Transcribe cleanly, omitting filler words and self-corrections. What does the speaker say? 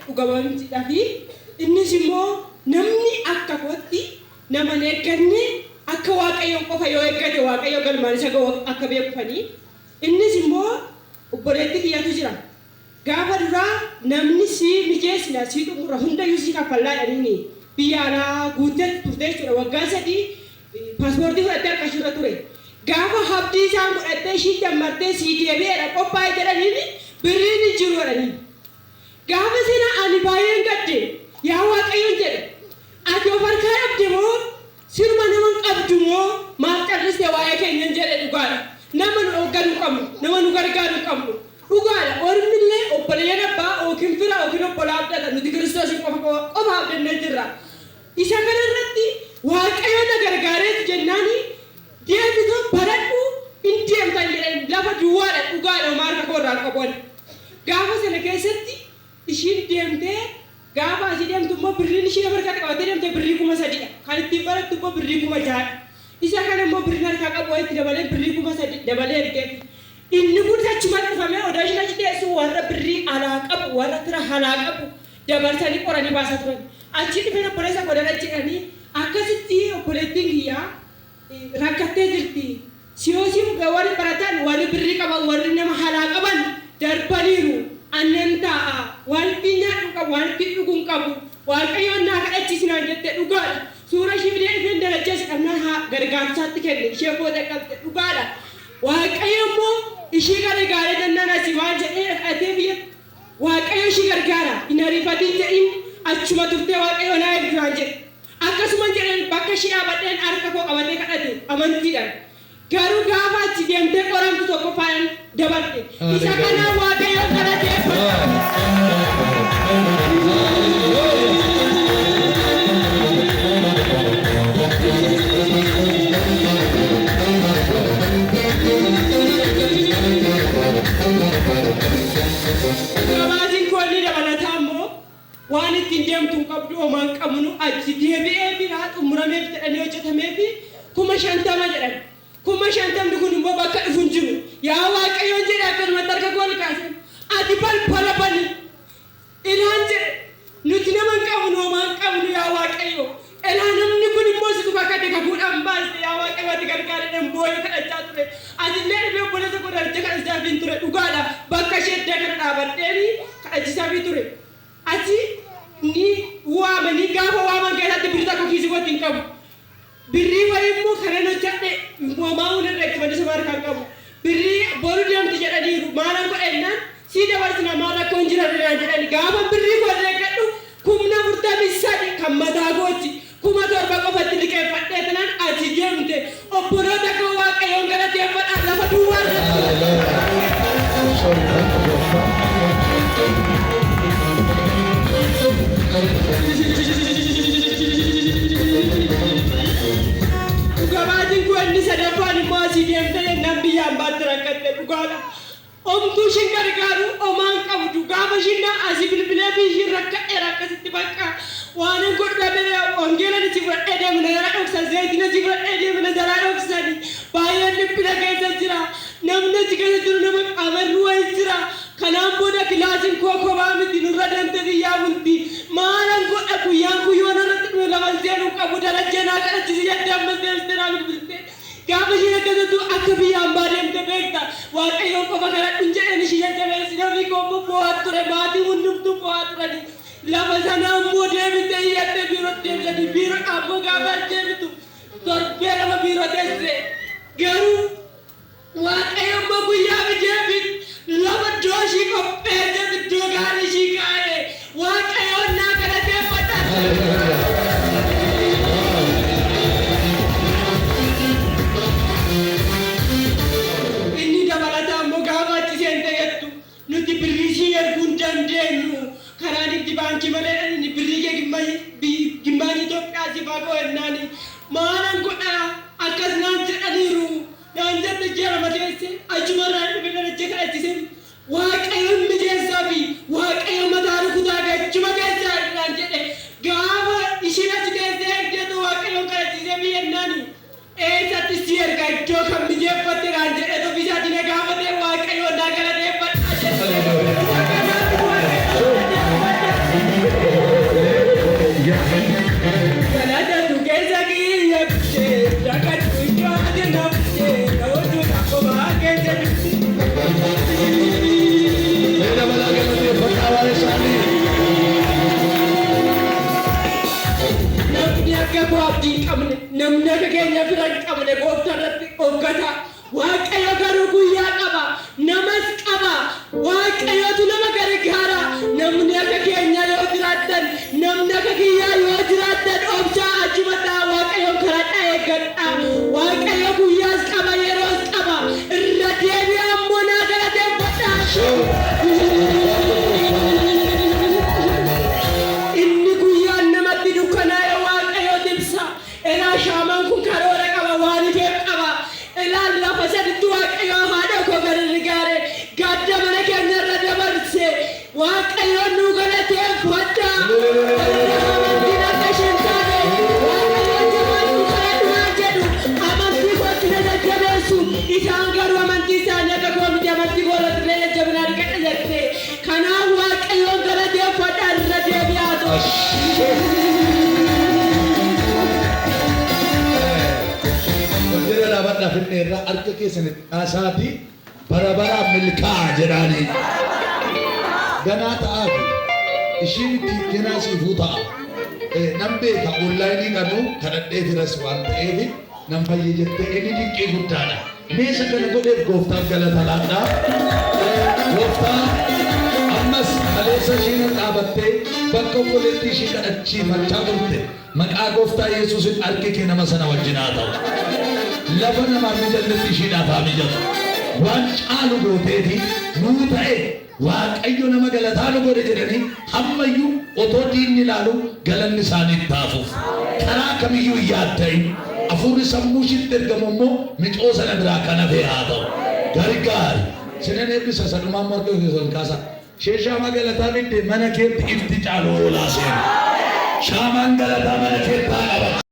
dhugamantiidhaa fi innis immoo namni akka kootti nama eegganne akka waaqayyoon qofa yoo eeggate waaqayyo galmaan isa ga'u akka beekufanii innis immoo obboleetti kiyyatu jira gaafa duraa namni si mijeessina si xumura hundayyuu si kaffallaa jedhanii biyya alaa guutetti turte jechuudha waggaa 3 paaspoortii fudhattee harkashirra ture gaafa habdii isaan godhattee ishii jammartee sii deebi'eedha qophaa'e jedhaniin birriin hin jiru jedhanii gaafa sana ani baay'een gadde yaa waaqayyoon jedhe ati of harkaa dhabde moo sirma nama qabdu moo maaf callisee waa'ee keenyan jedhe dhugaadha nama nu hoogganuu qabnu nama nu gargaaruu qabnu dhugaadha ormillee obboleeyyan abbaa yookiin fira yookiin obbolaa abdata nuti kiristoosiin qofa abdannee jirra isa kanarratti waaqayyoon na gargaareetu jennaani deebitoo baradhu hin deemtan jedhan lafa duwwaadha dhugaadha homaa harka koorraa qabuun gaafa sana keessatti ishiin deemtee gaafa asii deemtu immoo birriin ishii nama harkaa qabatee deemtee birrii 3,000 kan ittiin barattu immoo birrii 6,000 isa kana immoo birriin harkaa qabu itti dabalee birrii 3,000 dabalee ergeetti inni kun achuma dhufamee odaa ishiin achi teessu warra birrii alaa qabu warra fira alaa qabu dabarsanii qoranii baasaa turan achi dhufeen obboleessa godhana jedhanii akkasitti obboleettiin kiyyaa rakkattee jirti siyoosiin warri barataan warri birrii qaban warri nama alaa qaban darbaniiru annen ta'a wanti nyaadhu qabu wanti dhuguun qabu waaqayyoon naa kadhachiisinaan jettee dhugaadha suura ishii fidee dhufeen dalacheessi dhabnaan haa gargaarsaatti kenne ishee booda qabde dhugaadha waaqayyo immoo ishii gargaaree jennaan asii waan jedhee dhaqatee biyya waaqayyo ishii gargaara hin ariifatiin jedhin achuma turtee waaqayyo naa eebbisaan jedhe akkasuma jedheen bakka ishii dhaabadheen harka koo qabatee kadhate amantiidhaan garuu gaafa achi deemtee qoramtu tokko faayaan dabarte isa kanaa waaqayyo kadhatee Gabaatiin koolii dabalataa immoo waan ittiin deemtu qabdu homaan qabnu achi deebi'ee biraa xumurameef jedhanii hojjetameef 50,000 jedhan 50,000 kun immoo bakka dhufuun jiru yaa waaqayyoon jedhe akkanumatti harka gool kaase ati balbala bani ilaan jedhe nuti nama hin qabnu homaan qabnu yaa waaqayyo elaa namni kun immoo situ kakkate kakuudhaan baase yaa waaqayyo ati gargaareedhaan boo'ee kadhachaa ture ati illee dhibee obboleessa godharte kadhachaa fi ture dhugaadha bakka ishee iddoo kana dhaabadheeni kadhachisaa fi ture ati ni waamanii gaafa waaman keessatti birrii tokko kiisii watti hin qabu birrii wayii immoo kanaan hojjadhe homaa hundarra itti maddisa maarkaan qabu birrii boru deemti jedhaniiru maalaan godhennaan sii dabarsina maal akka hin jiran jedhani gaafa birrii godhee gadhu 43 kan mataa gooti 7,000 qofatti liqeeffadhee tanaan ati deemte obboloota koo waaqayyoon galateeffadhaan lafa duwwaarra gabaatiin kun inni sadaffaan immoo asii deemtee nan biyyaan baatti rakkatte dhugaadha omtuu ishiin gargaaru homaan qabdu gaafa ishiin asii bilbilee fi ishiin rakkadheera akkasitti bakka waan hin godhamee wangeelaan itti fudhadhee deemna jalaa dhoksan zayitiin itti fudhadhee deemna jalaa dhoksan baay'een dhiphina keessa jira namni achi keessa jiru nama qabarru wayii jira kanaan booda kilaasiin koo kophaa miti nurra deemte biyyaa bulti maalan godha guyyaan guyyoon irratti dhufe lafan seenuu qabu dalajjeenaa kadhachisi jettee ammas deemtee naa bilbilte gaafa ishiin akkasattuu akka biyyaan baa deemte beekta waaqayyoon qofa kadhadhuun jedheen ishii jajjabeessi namni koommoo bo'aa ture maatii hundumtuu bo'aa turani lafa sana ammoo deebite iyyattee biirootti deebisanii biiroo ammoo gaafa deebitu torbee lama biiroo teesse garuu waaqayyo ammoo guyyaa deebit lafa iddoo ishii qopheesse iddoo gaarii ishii kaa'e waaqayyoon naa galateeffadha. Nuti birrii ishii erguu hin dandeenyu karaan itti baankii malee inni birrii kee gimbaanii Itoophiyaa si fagoo ennaan maalan godhaa akkas naan jedhaniiru naan jette jeerama teesse achumarraa dhufe dalacha kadhachise waaqayyoon mijeessaa fi waaqayyo mataa rukutaa gachuma keessaa naan jedhe gaafa ishiin achi teessee eegdeetu waaqayyoon kadhachise biyyennaan eessatti si erga iddoo kan mijeeffatte naan jedhe tofisaatiin gaafatee waaqayyoon naa galateeffadha. namni akka keenya bira qabne gooftarratti hoggata. Waaqayyo garuu guyyaa qaba, namas qaba. Waaqayyotu nama gargaara. Namni akka keenya yoo jiraatan, namni akka kiyyaa yoo jiraatan obsaa achimadhaa Waaqayyoon kadhadhaa eeggadhaa. Waaqayyo guyyaas qaba, yeroos qaba. Irra deebi'ee ammoo naa galateeffadhaa. Inni guyyaan namatti dukkanaa'e Waaqayyo ibsa. Elaa shaamaan kun karoora qaba, waan ifeef qaba. Elaa lafa saditti Waaqayyo haadha koo gargaare gadda mana keenya irra dabarse. Waaqayyo nu galateeffadhaa. Amantiin akka isheen taane Waaqayyo jabaan nu kadhadhaa jedhu amantii kootti na jajjabeessu. Isaan garuu amantii isaanii akka koo miti amantii koorratti na jajjabina argadha jette. Kanaaf Waaqayyoon galateeffadhaa irra deebi'aa ta'u. Wanjira dhaabadhaa finne irraa harka keessanitti dhaasaati bara milkaa jedhaanii. Ganaa ta'aafi ishiin itti ganaa siifuu ta'a. Nan beeka onlaayinii qanu kadhadhee firas waan ta'eef nan fayyee jettee inni dinqii guddaadha. Meesha kana godheef gooftaaf galata laadhaa. Gooftaa ammas kaleessa ishiin dhaabattee bakka obboleettii ishii kadhachiifachaa turte. Maqaa gooftaa Yesuusin harki kee nama sana wajjin haa ta'u. Lafa namaaf mijalletti ishiidhaaf haa mijatu. Waan caalu gooteeti nuu ta'e Waaqayyo nama galataa nu godhe jedhanii hammayyuu otoo diinni ilaalu galanni isaanii taafuuf. Karaa kamiyyuu yaadda'in hafuurri sammuu ishiitti ergamu immoo micoo sana biraa kan hafe haa ta'u. Gargaari. Sinan eebbisa sadhumaan morga keessan kaasa. Shaamaan galataa midde mana keetti ifti caalu oolaa seena. Shaamaan galataa mana keetti haa qaba.